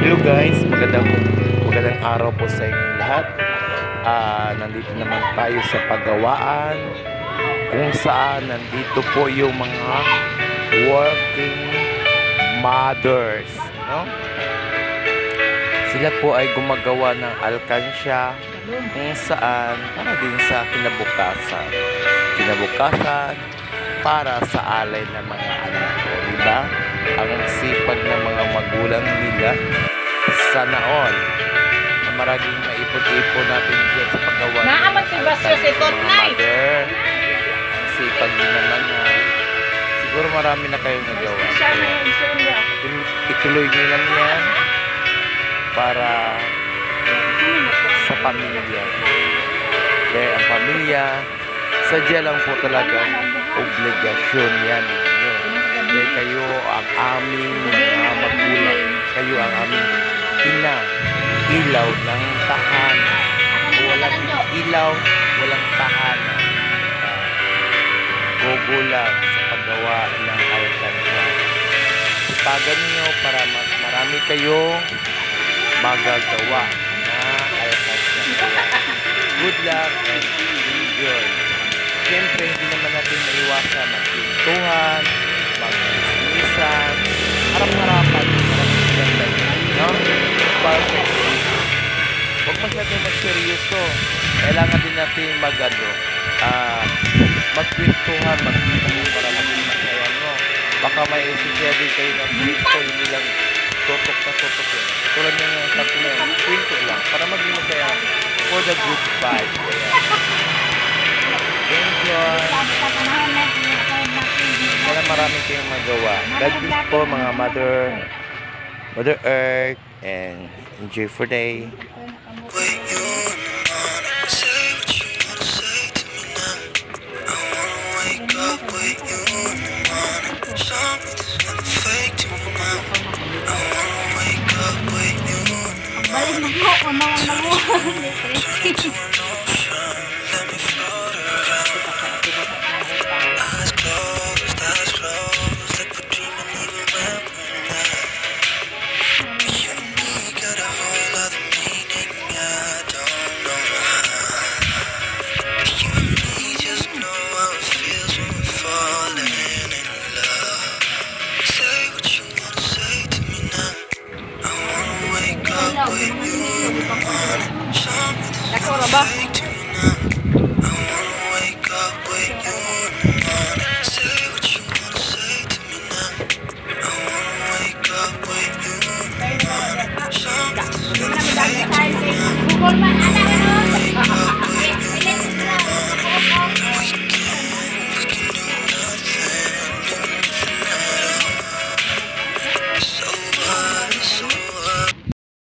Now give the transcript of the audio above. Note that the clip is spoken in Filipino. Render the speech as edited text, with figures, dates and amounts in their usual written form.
Hello guys, magandang araw po sa inyong lahat. Nandito naman tayo sa paggawaan kung saan nandito po yung mga working mothers, no? Sila po ay gumagawa ng alkansya kung saan para din sa kinabukasan para sa alay ng mga anak, diba? Ang sipag ng mga magulang nila, sana all na maraging maipon-ipon natin dyan sa paggawa ng alkansya si mother. Ang sipag din naman siguro marami na kayong nagawa. Ituloy nyo lang yan para sa pamilya. Kaya ang pamilya, sadya lang po talaga obligasyon yan ninyo. Dahil kayo ang aming mga magulang, kayo ang aming ilaw ng tahanan. Walang ilaw, walang tahanan. Gogo lang sa paggawa ng alkansya. Sipagan nyo para mas marami kayong magagawa na alkansya. Good luck and enjoy. Siyempre, hindi naman natin maiwasan magpintuhan, mag-ismisan, harap-harapan, no? Perfect. Huwag masyadong magseryoso. Kailangan din natin magpintuhan, magpintuhan para maging masaya, no? Baka may isisya din kayo ng pinto, hindi lang tutok na tutok yun. Tulad nyo ng tatlo na pinto lang para maging masaya for the good vibe. Enjoy. Sana marami kayong magawa. God bless po mga Mother Earth, and enjoy for day. Google man, anak.